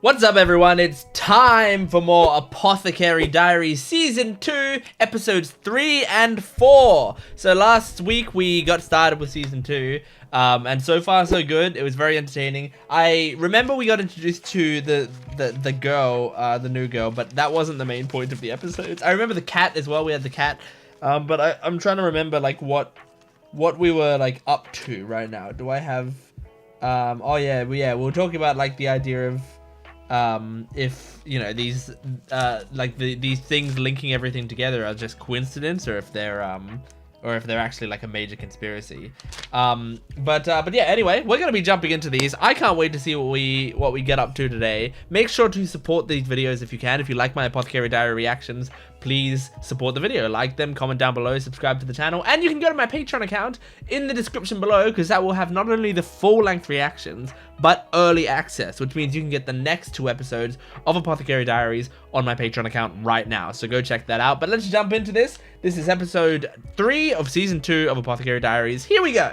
What's up, everyone? It's time for more Apothecary Diaries Season 2, Episodes 3 and 4. So last week we got started with Season 2, and so far so good. It was very entertaining. I remember we got introduced to the girl, the new girl, but that wasn't the main point of the episodes. I remember the cat as well. We had the cat, but I'm trying to remember like what we were like up to right now. Do I have... oh yeah, we're talking about like the idea of if you know these these things linking everything together are just coincidence, or if they're actually like a major conspiracy. But yeah, anyway, we're gonna be jumping into these. I can't wait to see what we get up to today. Make sure to support these videos if you can. If you like my Apothecary Diary reactions, please support the video, like them, comment down below, subscribe to the channel, and you can go to my Patreon account in the description below, because that will have not only the full-length reactions but early access, which means you can get the next 2 episodes of Apothecary Diaries on my Patreon account right now. So go check that out. But let's jump into this. This is episode 3 of season 2 of Apothecary Diaries. Here we go.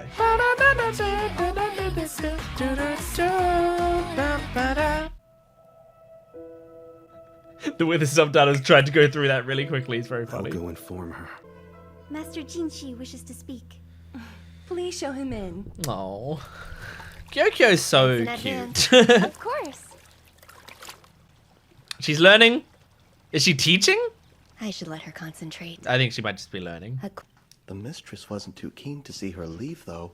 The way the subtitles tried to go through that really quickly is very funny. I'll go inform her. Master Jinchi wishes to speak. Please show him in. Oh, Gyokyo's so cute. Of course. She's learning. Is she teaching? I should let her concentrate. I think she might just be learning. The mistress wasn't too keen to see her leave, though.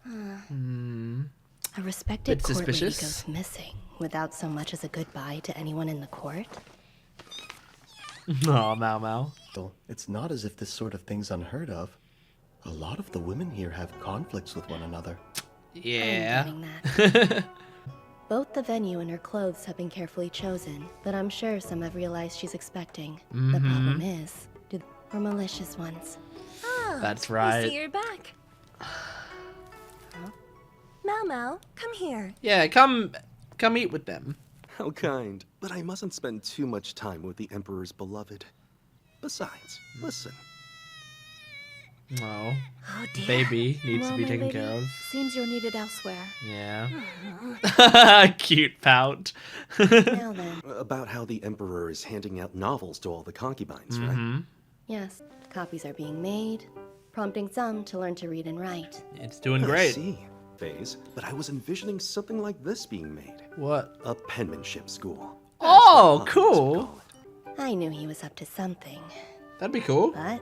A respected Bit court lady suspicious. goes missing without so much as a goodbye to anyone in the court. Oh, Maomao. Well, it's not as if this sort of thing's unheard of. A lot of the women here have conflicts with one another. Yeah. I'm getting that. Both the venue and her clothes have been carefully chosen, but I'm sure some have realized she's expecting. The problem is, we're malicious ones. That's I right. see you're back. Maomao, come here. Yeah, come eat with them. How kind. But I mustn't spend too much time with the Emperor's beloved. Besides, listen. Oh, Oh dear. baby needs Well, to be my taken lady, care of. Seems you're needed elsewhere. Yeah. Cute pout. Now then. About how the Emperor is handing out novels to all the concubines, right? Yes, copies are being made, prompting some to learn to read and write. It's doing I great. see. Phase, but I was envisioning something like this being made. What? A penmanship school. Oh, That's what others would cool. call it. I knew he was up to something, That'd be cool. but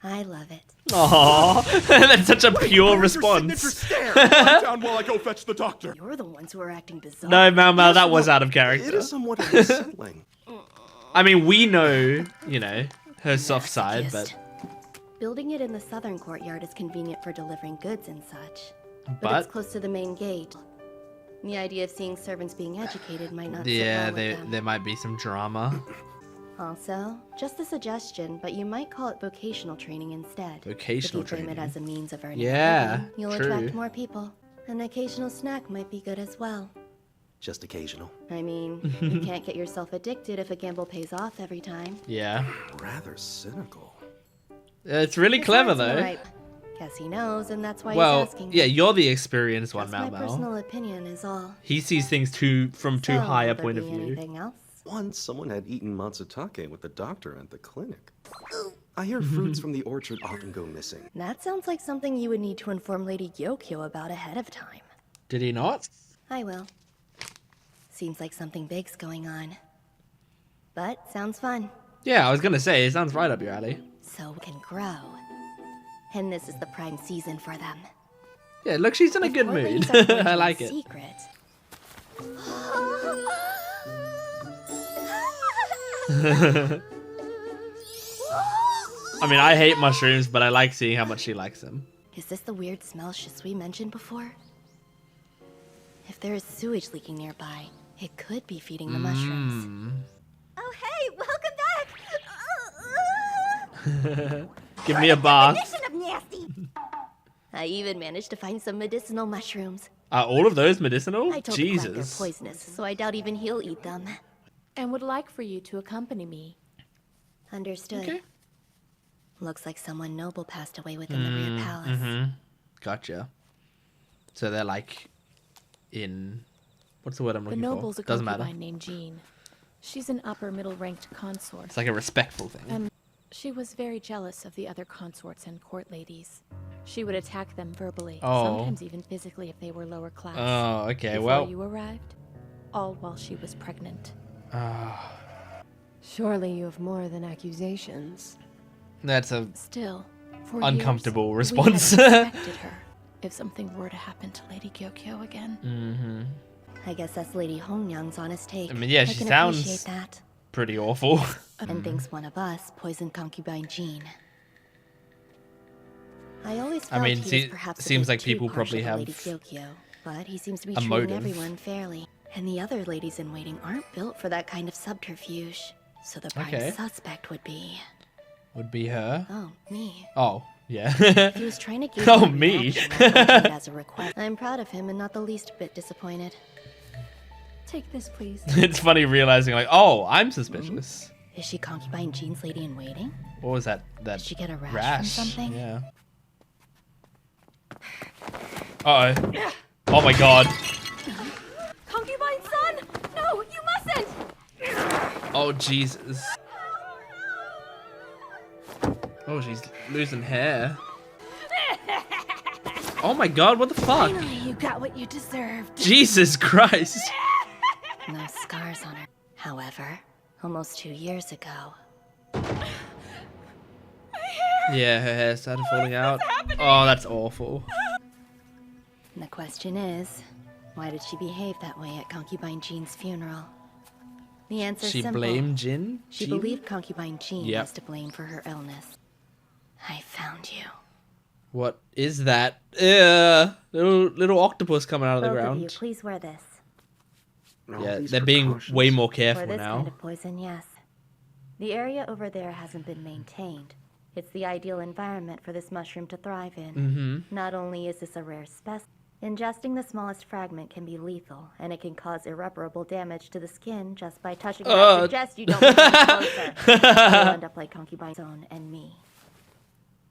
I love it. Aww. That's such a pure response. Down while I go fetch the doctor. You're the ones who are acting bizarre. No, Maomao, that was Well, out of It character. is somewhat unsettling. I mean, we know, you know, her soft side, but... Building it in the southern courtyard is convenient for delivering goods and such. But But? it's close to the main gate. The idea of seeing servants being educated might not sit Yeah, well with them. there might be some drama. Also, just a suggestion, but you might call it vocational training instead. Vocational if you frame training. it as a means of earning Yeah, a living, you'll true. attract more people. An occasional snack might be good as well. Just occasional. I mean, you can't get yourself addicted if a gamble pays off every time. Yeah. Rather cynical. It's really His clever, heart's though. right. Guess he knows, and that's why Well, he's asking. yeah, you're the experienced one, That's my Maomao. personal opinion is all. He sees things from too So, high a will there point of be view. Anything else? Once someone had eaten matsutake with the doctor at the clinic. I hear fruits from the orchard often go missing. That sounds like something you would need to inform Lady Gyokyo about ahead of time. Did he not? I will. Seems like something big's going on. But sounds fun. Yeah, I was gonna say, it sounds right up your alley. So can grow. And this is the prime season for them. Yeah, look, she's in a If good court mood. ladies aren't working I in like it. Secret. I mean, I hate mushrooms, but I like seeing how much she likes them. Is this the weird smell Shisui mentioned before? If there is sewage leaking nearby, it could be feeding the mushrooms. Oh hey, welcome back. Give me a bath. Definition of nasty. I even managed to find some medicinal mushrooms. Are all of those medicinal? I told the plant they're Jesus. poisonous, so I doubt even he'll eat them. And would like for you to accompany me. Understood. Okay. Looks like someone noble passed away within the rear palace. Gotcha. So they're like in What's the word I'm The looking noble's for? a Doesn't concubine matter. named Jean. She's an upper middle-ranked consort. It's like a respectful thing. And she was very jealous of the other consorts and court ladies. She would attack them verbally, Oh. sometimes even physically if they were lower class. Oh, okay. Before Well, you arrived, all while she was pregnant. Surely you have more than accusations. that's a Still, for uncomfortable years, response. we had expected her if something were to happen to Lady Gyokyo again. I guess that's Lady Hongyang's honest take. I mean, yeah, I she can sounds- appreciate that. pretty awful. And thinks one of us poisoned concubine Jean. I always felt mean, he was perhaps a seems bit like too people partial probably to have Lady Gyokyo, but he seems to be a treating motive. everyone fairly. And the other ladies in waiting aren't built for that kind of subterfuge. So the prime Okay. suspect would be... Would be her. Oh, me. Oh, yeah. If he was trying to give Oh, me a me. reaction, I took it as a request. I'm proud of him and not the least bit disappointed. Take this, please. It's funny realizing, like, oh, I'm suspicious. Is she concubine Jean's lady in waiting? What was that? That Did she get a rash, rash? from something? Yeah. Uh-oh. Oh my god. Concubine son! No, you mustn't! Oh, Jesus. Oh, she's losing hair. Oh my god, what the fuck? Finally, you got what you deserved. Jesus Christ. No scars on her. However, almost 2 years ago, Yeah, her hair started falling out. Oh, that's awful. the question is, why did she behave that way at concubine Jean's funeral? The answer's She simple. blamed Jin? She Jean? believed concubine Jean Yep. was to blame for her illness. I found you. What is that? Little octopus coming out of the Both ground. of you, please wear this. All Yeah, these they're being precautions. way more For careful this now. kind of poison, yes. The area over there hasn't been maintained. It's the ideal environment for this mushroom to thrive in. Mm-hmm. Not only is this a rare specimen, ingesting the smallest fragment can be lethal, and it can cause irreparable damage to the skin just by touching it. I suggest you don't move any closer. You'll end up like Concubine's own and me.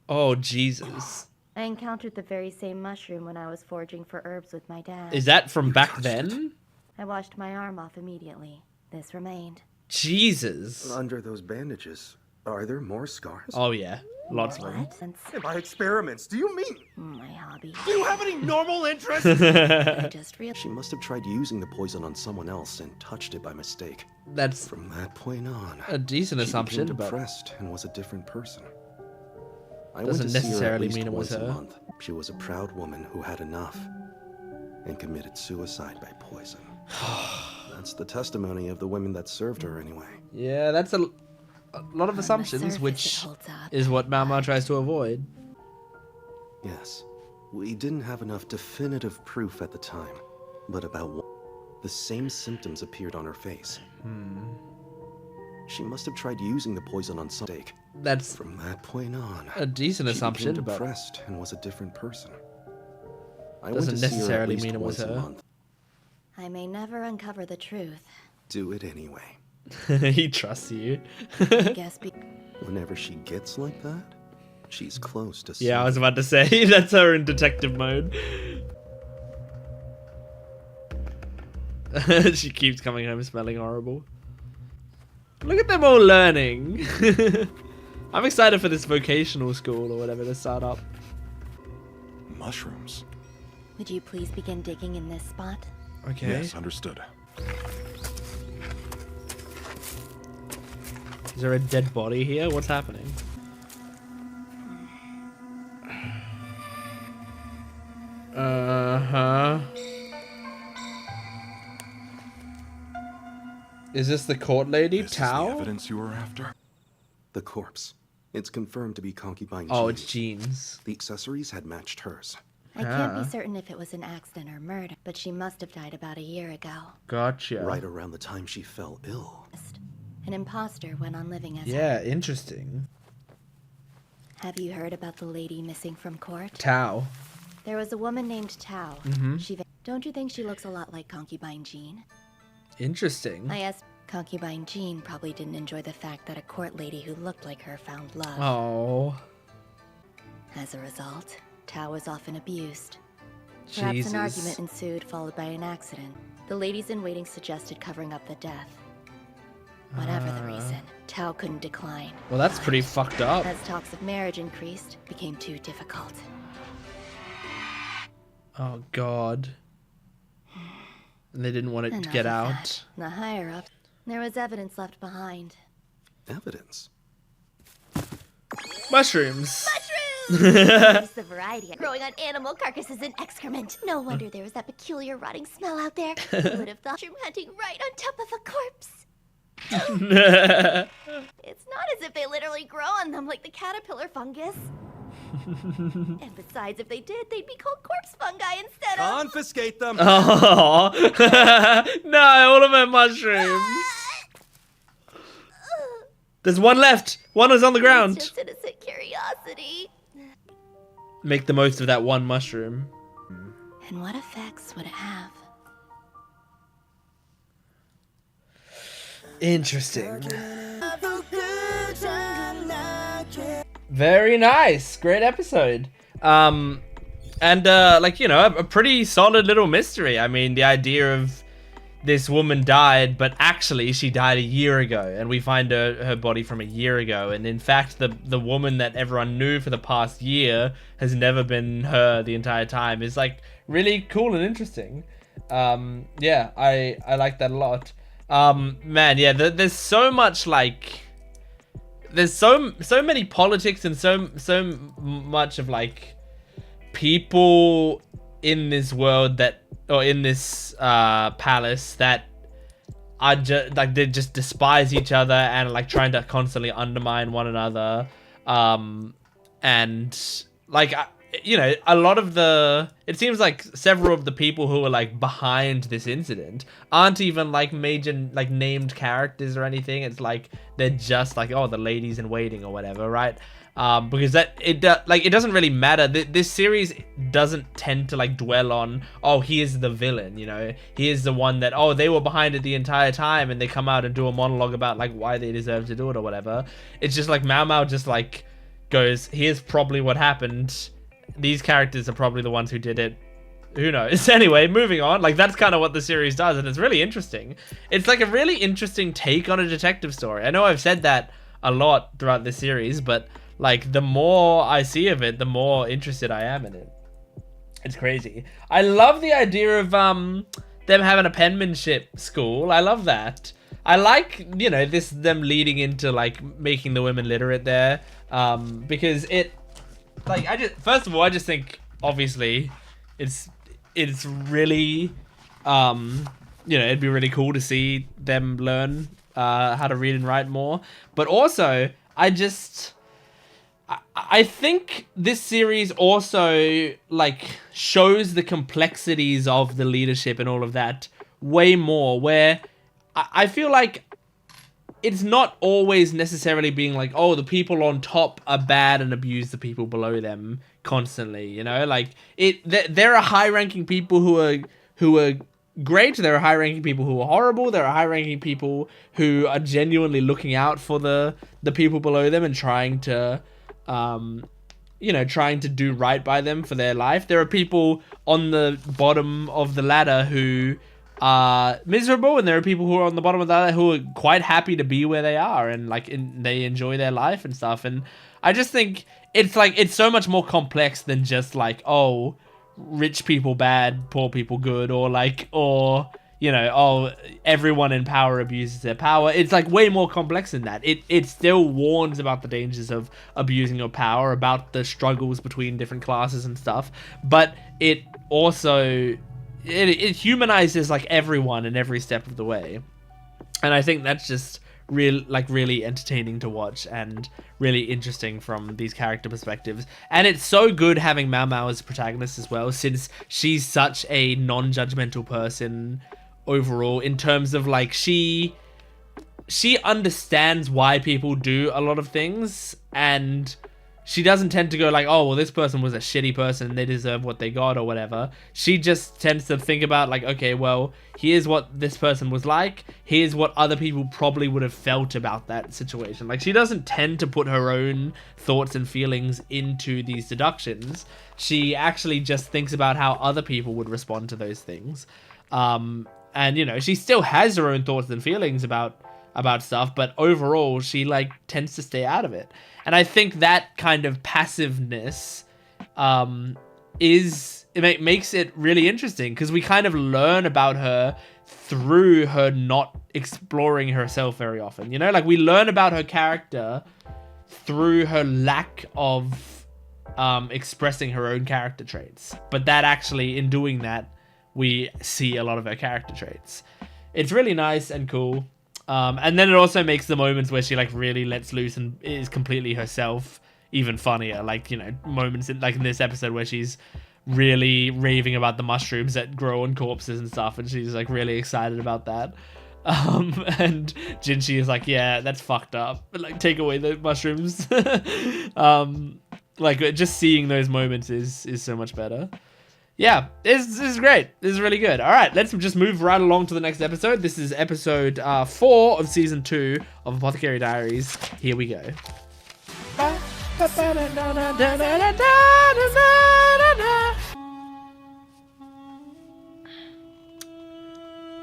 Oh, Jesus. I encountered the very same mushroom when I was foraging for herbs with my dad. Is that from back then? I washed my arm off immediately. This remained. Jesus. Under those bandages, are there more scars? Oh, yeah. Lots of them. What? Since By experiments, do you mean? my hobby. Do you have any normal interest? I just realized. She must have tried using the poison on someone else and touched it by mistake. That's From that point on, a decent she assumption, became but depressed and was a different person. I Doesn't went to see her at necessarily least mean it was once a her. month. She was a proud woman who had enough and committed suicide by poison. That's the testimony of the women that served her anyway. yeah, that's a lot of On the assumptions, surface, it which holds up. is what Maomao tries to avoid. Yes, we didn't have enough definitive proof at the time, but the same symptoms appeared on her face. She must have tried using the poison on some mistake. That's From that point on, a decent she assumption, became but depressed and was a different person. I Doesn't went to see her at necessarily least mean it was once a her. month. I may never uncover the truth. Do it anyway. he trusts you. I guess Whenever she gets like that, she's close to Yeah, I was something. about to say, that's her in detective mode. She keeps coming home smelling horrible. Look at them all learning. I'm excited for this vocational school or whatever to start up. Mushrooms. would you please begin digging in this spot? Okay. Yes, understood. Is there a dead body here? What's happening? Uh-huh. Is this the court lady, This is Tao? the evidence you were after? The corpse. It's confirmed to be concubine Oh, Jean's. it's Jean's. The accessories had matched hers. I can't Ah. be certain if it was an accident or murder, but she must have died about a year ago. Gotcha. Right around the time she fell ill. An imposter went on living as her. Yeah, interesting. Have you heard about the lady missing from court? Tao. There was a woman named Tao. Mm-hmm. Don't you think she looks a lot like concubine Jean? Interesting. I asked. Concubine Jean probably didn't enjoy the fact that a court lady who looked like her found love. Oh. As a result, Tao was often abused. Perhaps Jesus. an argument ensued, followed by an accident. The ladies in waiting suggested covering up the death. Whatever the reason, Tao couldn't decline. Well, that's pretty fucked up. As talks of marriage increased, it became too difficult. Oh God. And they didn't want it to Enough get of out. that. The higher up, there was evidence left behind. Evidence? Mushrooms. It's the variety growing on animal carcasses and excrement. No wonder there was that peculiar rotting smell out there. Who would have thought mushroom hunting right on top of a corpse? It's not as if they literally grow on them like the caterpillar fungus. And besides, if they did, they'd be called corpse fungi instead of... Confiscate them. Oh. No, all of my mushrooms. There's one left. One is on the It's ground. just innocent curiosity. Make the most of that one mushroom. And what effects would it have? Interesting. Very nice. Great episode. And like, you know, a pretty solid little mystery. I mean, the idea of this woman died, but actually she died a year ago, and we find her body from a year ago. And in fact, the woman that everyone knew for the past year has never been her the entire time. Is like really cool and interesting. Yeah, I like that a lot. Man, yeah, there's so much like, there's so many politics and so much of like people in this world that, or in this palace, that are just like, they just despise each other and like trying to constantly undermine one another. And like, you know, a lot of it seems like several of the people who are like behind this incident aren't even like major like named characters or anything. It's like they're just like, oh, the ladies in waiting or whatever, right? Because it doesn't really matter. This series doesn't tend to like dwell on, oh, he is the villain, you know, he is the one that, oh, they were behind it the entire time, and they come out and do a monologue about like why they deserve to do it or whatever. It's just like Maomao just like goes, here's probably what happened. These characters are probably the ones who did it. Who knows? Anyway, moving on. Like, that's kind of what the series does, and it's really interesting. It's like a really interesting take on a detective story. I know I've said that a lot throughout this series, but like the more I see of it, the more interested I am in it. It's crazy. I love the idea of them having a penmanship school. I love that. I like, you know, them leading into like making the women literate there, because it, like, first of all, I just think obviously it's really, you know, it'd be really cool to see them learn how to read and write more. But also, I think this series also like shows the complexities of the leadership and all of that way more, where I feel like it's not always necessarily being like, oh, the people on top are bad and abuse the people below them constantly, you know? Like, there are high-ranking people who are great, there are high-ranking people who are horrible, there are high-ranking people who are genuinely looking out for the people below them and trying to, you know, trying to do right by them for their life. There are people on the bottom of the ladder who are miserable, and there are people who are on the bottom of the ladder who are quite happy to be where they are, and like they enjoy their life and stuff. And I just think it's like, it's so much more complex than just like, oh, rich people bad, poor people good, or like, or, you know, oh, everyone in power abuses their power. It's like way more complex than that. It still warns about the dangers of abusing your power, about the struggles between different classes and stuff, but it also it humanizes like everyone in every step of the way. And I think that's just really entertaining to watch and really interesting from these character perspectives. And it's so good having Maomao as a protagonist as well, since she's such a non-judgmental person overall, in terms of like she understands why people do a lot of things, and she doesn't tend to go like, oh, well, this person was a shitty person, they deserve what they got or whatever. She just tends to think about like, okay, well, here's what this person was like. Here's what other people probably would have felt about that situation. Like, she doesn't tend to put her own thoughts and feelings into these deductions. She actually just thinks about how other people would respond to those things. And, you know, she still has her own thoughts and feelings about stuff, but overall, she, like, tends to stay out of it. And I think that kind of passiveness makes it really interesting, because we kind of learn about her through her not exploring herself very often. You know, like, we learn about her character through her lack of expressing her own character traits. But that actually, in doing that, we see a lot of her character traits. It's really nice and cool. And then it also makes the moments where she like really lets loose and is completely herself even funnier. Like, you know, moments in this episode where she's really raving about the mushrooms that grow on corpses and stuff, and she's like really excited about that. And Jinchi is like, yeah, that's fucked up. But like, take away the mushrooms. Like, just seeing those moments is so much better. Yeah, this is great. This is really good. All right, let's just move right along to the next episode. This is episode 4 of season 2 of Apothecary Diaries. Here we go.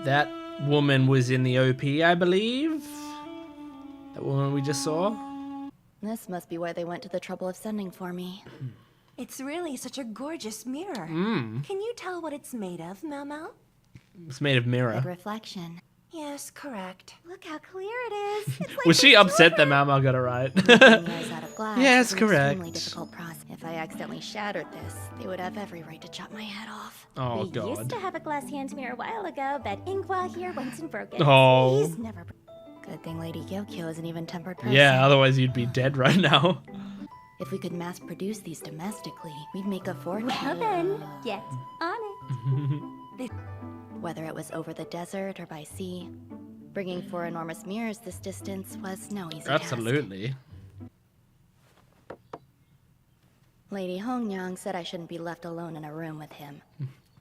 That woman was in the OP, I believe. That woman we just saw. This must be why they went to the trouble of sending for me. It's really such a gorgeous mirror. Can you tell what it's made of, Maomao? It's made of mirror. Reflection. Yes, correct. Look how clear it is. It's like Was she upset that Maomao got it right? Eyes out of glass. Yes, is an correct. Extremely difficult process. If I accidentally shattered this, they would have every right to chop my head off. Oh, We used God. to have a glass hand mirror a while ago, but Ingwa here went and broke it. Oh. He's never. Good thing Lady Gyokyo isn't even tempered person. Yeah, otherwise you'd be dead right now. If we could mass produce these domestically, we'd make a fortune. Well then, get on it. Whether it was over the desert or by sea, bringing 4 enormous mirrors this distance was no easy task. Absolutely. Lady Hongyang said I shouldn't be left alone in a room with him.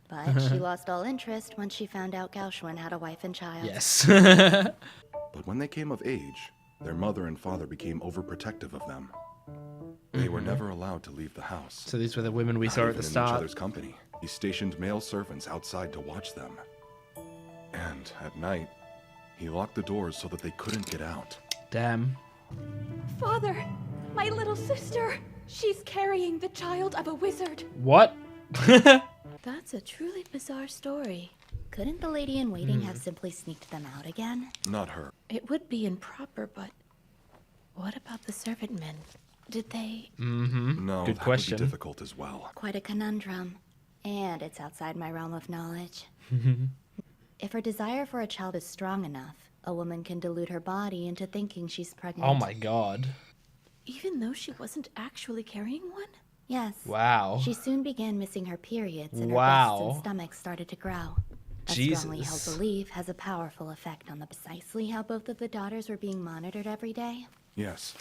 But she lost all interest once she found out Gaoxuan had a wife and child. Yes. But when they came of age, their mother and father became overprotective of them. They were never allowed to leave the house. So these were the women we Not saw at even the in each start. other's company. He stationed male servants outside to watch them. And at night, he locked the doors so that they couldn't get out. Damn. Father, my little sister. She's carrying the child of a wizard. What? That's a truly bizarre story. Couldn't the lady in waiting have simply sneaked them out again? Not her. It would be improper, but what about the servant men? Did they... No, Good that question. would be difficult as well. Quite a conundrum. And it's outside my realm of knowledge. If her desire for a child is strong enough, a woman can delude her body into thinking she's pregnant. Oh my God. Even though she wasn't actually carrying one? Yes. Wow. She soon began missing her periods, and her Wow. breasts and stomach started to grow. A strongly held Jesus. belief has a powerful effect on the precisely how both of the daughters were being monitored every day. Yes.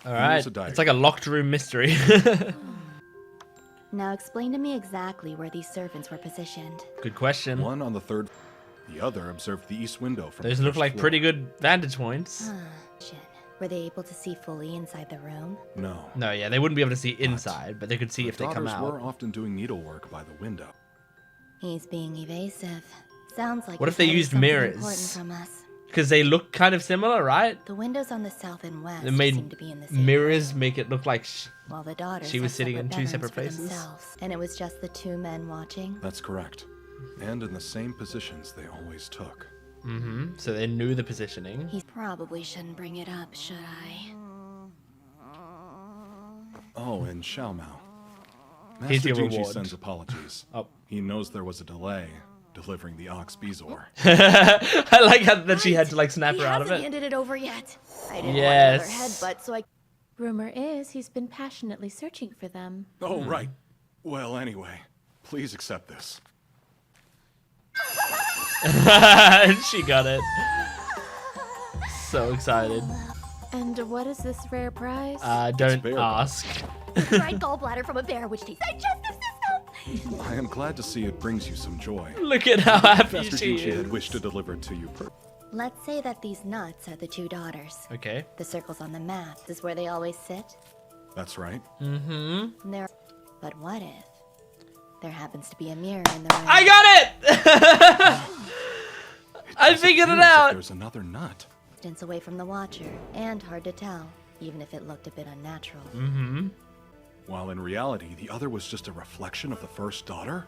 All right. Here's a diary. It's like a locked room mystery. Now explain to me exactly where these servants were positioned. Good question. One on the third. The other observed the east window from Those the look first like floor. pretty good vantage points. Were they able to see fully inside the room? No. No, yeah, they wouldn't be able to see inside, but they could see The if they come daughters were out. often doing needlework by the window. He's being evasive. Sounds like What he's if they hiding used something mirrors? important from us. Because they look kind of similar, right? The windows on the south and west They made seem to be in the same mirrors make it look like while the daughters she was had sitting in two bedrooms separate for places? themselves, and it was just the 2 men watching. That's correct. And in the same positions they always took. So they knew the positioning. He probably shouldn't bring it up, should I? Mm-hmm. Oh, and Xiao Mao. Here's Master your Jingxi reward. sends apologies. Oh. He knows there was a delay delivering the ox Bezor. I like how that she had to like snap He her out of hasn't it. handed it over yet. I didn't Yes. want another headbutt, so I... Rumor is he's been passionately searching for them. Oh, right. Well, anyway, please accept this. And she got it. So excited. And what is this rare prize? Don't bear ask. Dried gallbladder from a bear, which tastes digestive system. I am glad to see it brings you some joy. Look at how happy Master she Jinchi had is. wished to deliver it to you. Let's say that these nuts are the two daughters. Okay. The circles on the map is where they always sit. That's right. And they're... But what if there happens to be a mirror in the room? I got it! I figured it Appears that out. There's another nut. Distance away from the Watcher, and hard to tell, even if it looked a bit unnatural. While in reality, the other was just a reflection of the first daughter.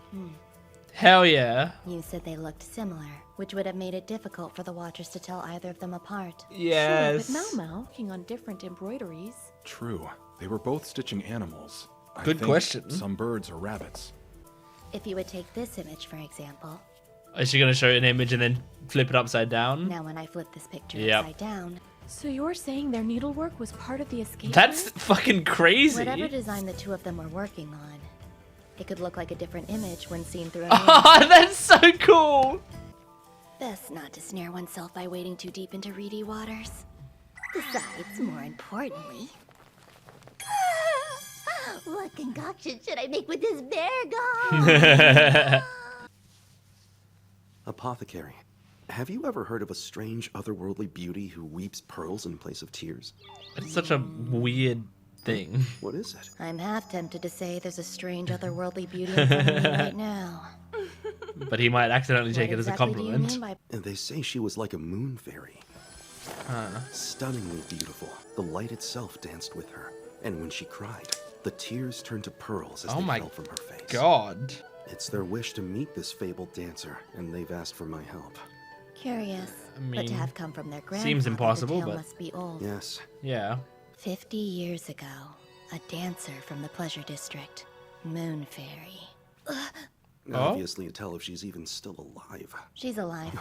Hell yeah. You said they looked similar, which would have made it difficult for the Watchers to tell either of them apart. Yes. Sure, but Maomao working on different embroideries. True. They were both stitching animals. I Good think question. Some birds or rabbits. If you would take this image, for example. Is she gonna show an image and then flip it upside down? Now when I flip this picture Yep. upside down, So you're saying their needlework was part of the escape? That's fucking crazy. whatever design the two of them were working on, it could look like a different image when seen through a mirror. Oh, that's so cool. Best not to snare oneself by wading too deep into reedy waters. Besides, more importantly, What concoction should I make with this bear gall? Apothecary, have you ever heard of a strange otherworldly beauty who weeps pearls in place of tears? It's such a weird thing. What is it? I'm half tempted to say there's a strange otherworldly beauty in front of me right now. But he might accidentally take What it as a exactly do you compliment. mean by And they say she was like a moon fairy. Stunningly beautiful. The light itself danced with her. And when she cried, the tears turned to pearls as Oh they my fell from her face. God. It's their wish to meet this fabled dancer, and they've asked for my help. Curious, but mean, to have come from their grandfather, seems impossible, the tale but- must be old. Yes, Yeah. 50 years ago, a dancer from the Pleasure District, Moon Fairy. obviously to tell if she's even still alive. She's alive.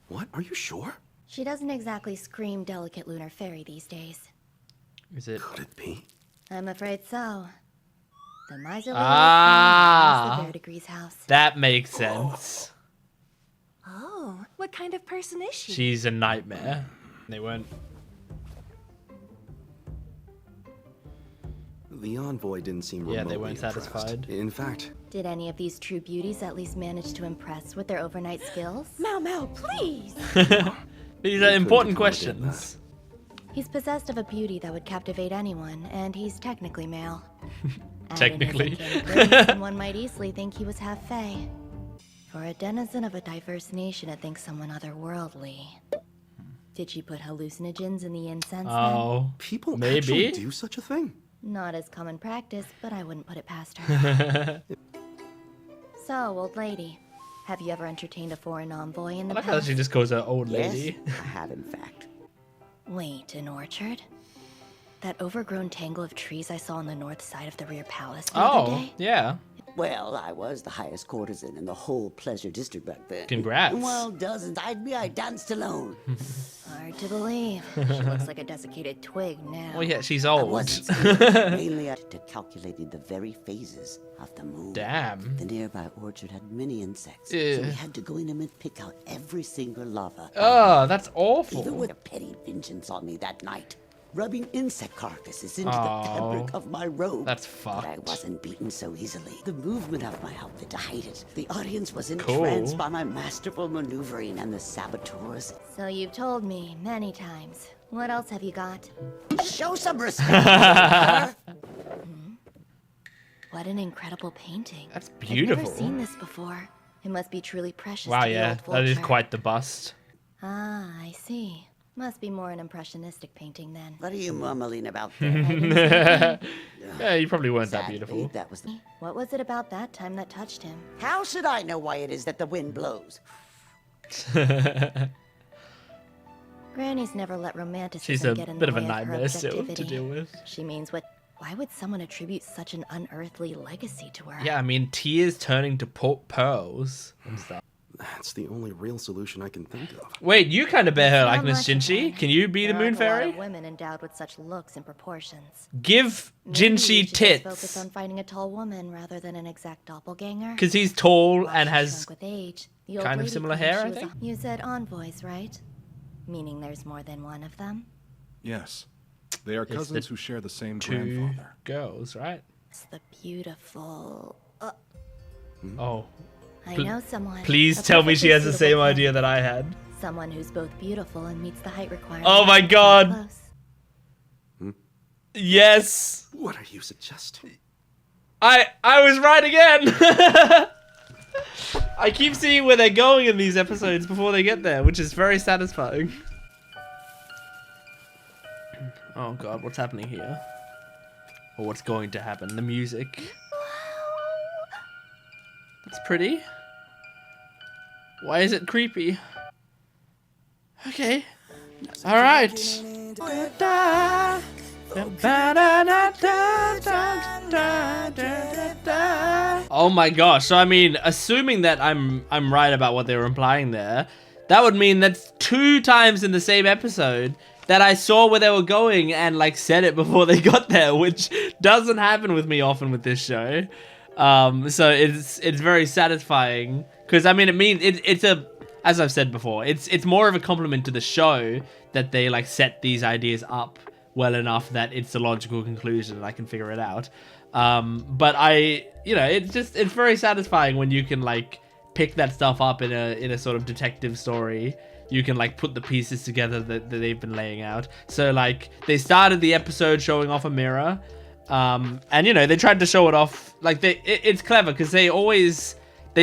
What? Are you sure? She doesn't exactly scream delicate lunar fairy these days. Is it? Could it be? I'm afraid so. The miserly Ah. the Verdigrees house. That makes sense. Oh, what kind of person is she? She's a nightmare. They weren't. The envoy didn't seem Yeah, remotely they weren't impressed. satisfied. In fact, Did any of these true beauties at least manage to impress with their overnight skills? Maomao, please! These are important questions. He's possessed of a beauty that would captivate anyone, and he's technically male. Add in his Technically. uncanny grace, and one might easily think he was half fae. For a denizen of a diverse nation to think someone otherworldly. Did she put hallucinogens in the incense then? Oh. people Maybe. actually do such a thing. Not as common practice, but I wouldn't put it past her. So, old lady, have you ever entertained a foreign envoy in I the like how past? she just calls her old lady. Yes, I have in fact. Wait, an orchard? That overgrown tangle of trees I saw on the north side of the rear palace the other Oh, day? yeah. Well, I was the highest courtesan in the whole Pleasure District back then. Congrats. And while dozens eyed me, I danced alone. Hard to believe. She looks like a desiccated twig now. Well, yeah, she's I old. wasn't scared, mainly to calculating the very phases of the moon. Damn. The nearby orchard had many insects, Ew. so we had to go in and pick out every single larva. Oh, that's Even awful. with a petty vengeance on me that night, rubbing insect carcasses into Oh, the fabric of my robe. That's But I fucked. wasn't beaten so easily. The movement of my outfit to hide it. The audience was Cool. entranced by my masterful maneuvering, and the saboteurs. So you've told me many times. What else have you got? Show some respect. What an incredible painting. That's I've beautiful. never seen this before. It must be truly precious Wow, to the yeah, old that is vulture. quite the bust. Ah, I see. Must be more an impressionistic painting then. What are you mumbling about there? Yeah, you probably weren't that Sadly, beautiful. that was the... What was it about that time that touched him? How should I know why it is that the wind blows? Granny's never let romanticism She's a get in bit the of a way her nightmare still to objectivity. deal with. She means what? Why would someone attribute such an unearthly legacy to her? Yeah, I mean, tears turning to pearls and stuff. That's the only real solution I can think of. Wait, you kind of bear her Not likeness, much of Jinchi. her. Can you be the There moon aren't a lot fairy? of women endowed with such looks and proportions. Give Maybe we Jinchi should just focus tits. on finding a tall woman rather than an exact doppelganger. Because he's tall While and she has shrunk with age, the old kind of lady similar claimed hair, she I was think. You said envoys, right? Meaning there's more than one of them? Yes. They are cousins who share the same Two grandfather. girls, right? It's the beautiful. Oh. I know someone. Please A tell me she perfectly has the suitable same kin. idea that I had. Someone who's both beautiful and meets the height requirements. Oh my god. Close. Yes. What are you suggesting? I was right again. I keep seeing where they're going in these episodes before they get there, which is very satisfying. Oh god, what's happening here? Or what's going to happen? The music. That's pretty. Why is it creepy? Okay. Alright. Oh my gosh. So I mean, assuming that I'm right about what they were implying there, that would mean that's 2 times in the same episode that I saw where they were going and like said it before they got there, which doesn't happen with me often with this show. So it's very satisfying because I mean it's a, as I've said before, it's more of a compliment to the show that they like set these ideas up well enough that it's a logical conclusion and I can figure it out. But it's very satisfying when you can like pick that stuff up in a sort of detective story. You can like put the pieces together that they've been laying out. So like they started the episode showing off a mirror, and they tried to show it off like it's clever because they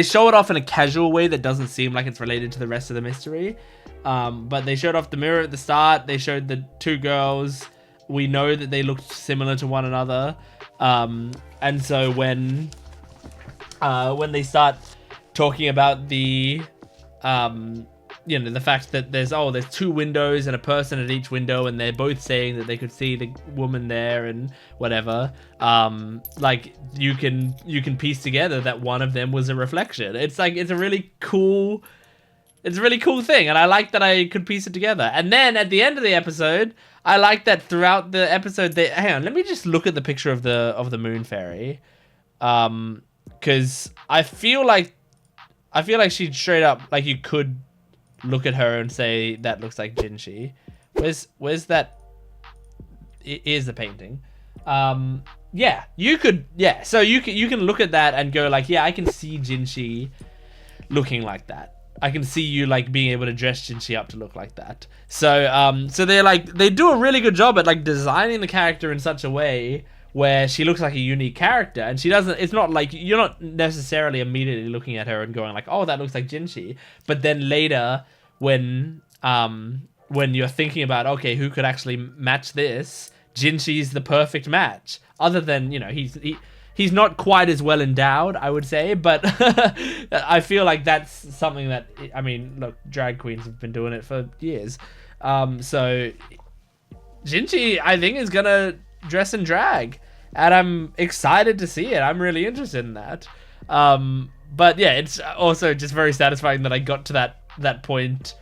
show it off in a casual way that doesn't seem like it's related to the rest of the mystery. But they showed off the mirror at the start. They showed the 2 girls. We know that they looked similar to one another. And so when they start talking about the the fact that there's 2 windows and a person at each window and they're both saying that they could see the woman there and whatever, like you can piece together that one of them was a reflection. It's a really cool thing, and I like that I could piece it together. And then at the end of the episode, I like that throughout the episode hang on, let me just look at the picture of the moon fairy, because I feel like she'd straight up, like, you could look at her and say that looks like Jinshi. Where's that? Here's the painting. Yeah, you could, yeah. So you can look at that and go like, yeah, I can see Jinshi looking like that. I can see you like being able to dress Jinshi up to look like that. So they do a really good job at like designing the character in such a way where she looks like a unique character, and she doesn't. It's not like you're not necessarily immediately looking at her and going like, oh, that looks like Jinshi. But then later, when you're thinking about, okay, who could actually match this, Jinshi's the perfect match. Other than, he's not quite as well endowed, I would say, but I feel like that's something that, I mean, look, drag queens have been doing it for years. So Jinshi, I think, is gonna dress in drag, and I'm excited to see it. I'm really interested in that. But yeah, it's also just very satisfying that I got to that point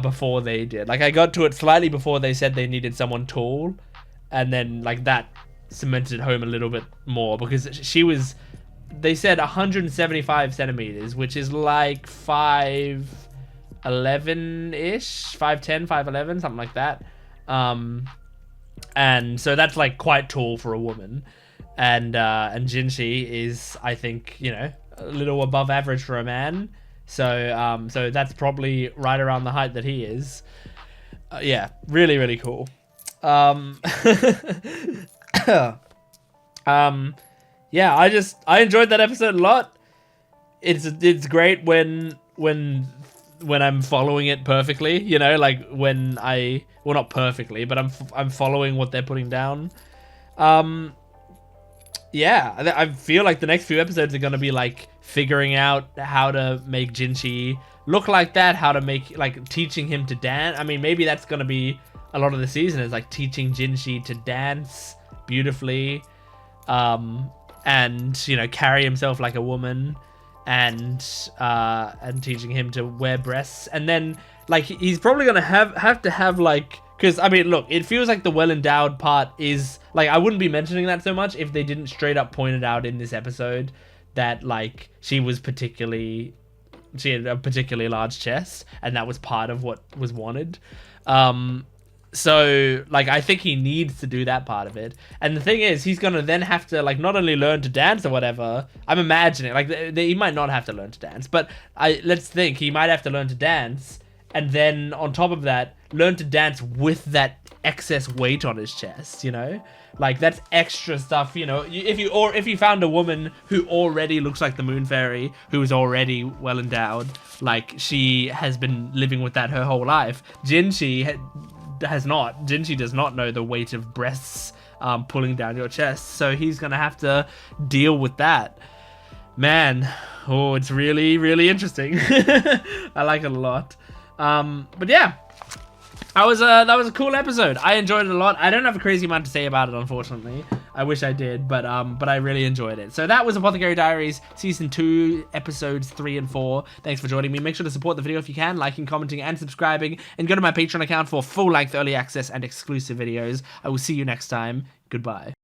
before they did. Like, I got to it slightly before they said they needed someone tall, and then like that cemented it home a little bit more, because she was, they said 175 centimeters, which is like 5'11" ish, 5'10", 5'11", something like that. And so that's like quite tall for a woman, and Jinshi is, I think, a little above average for a man. So so that's probably right around the height that he is. Yeah, really, really cool. Yeah, I enjoyed that episode a lot. It's great when I'm following it perfectly, like when well, not perfectly, but I'm following what they're putting down. Yeah, I feel like the next few episodes are going to be like figuring out how to make Jinshi look like that, how to make, like, teaching him to dance. I mean, maybe that's going to be a lot of the season, is like teaching Jinshi to dance beautifully, and carry himself like a woman, and teaching him to wear breasts. And then like he's probably gonna have to have, like, because I mean, look, it feels like the well-endowed part is like, I wouldn't be mentioning that so much if they didn't straight up point it out in this episode that like she had a particularly large chest, and that was part of what was wanted. So, like, I think he needs to do that part of it. And the thing is, he's gonna then have to, like, not only learn to dance or whatever. I'm imagining, like, he might not have to learn to dance, but let's think, he might have to learn to dance, and then on top of that, learn to dance with that excess weight on his chest, you know? Like, that's extra stuff, you know? If you found a woman who already looks like the Moon Fairy, who is already well endowed, like, she has been living with that her whole life. Jinshi does not know the weight of breasts pulling down your chest, so he's gonna have to deal with that. Man, oh, it's really, really interesting. I like it a lot. But yeah, that was a cool episode. I enjoyed it a lot. I don't have a crazy amount to say about it, unfortunately. I wish I did, but I really enjoyed it. So that was Apothecary Diaries Season 2, Episodes 3 and 4. Thanks for joining me. Make sure to support the video if you can, liking, commenting, and subscribing, and go to my Patreon account for full-length early access and exclusive videos. I will see you next time. Goodbye.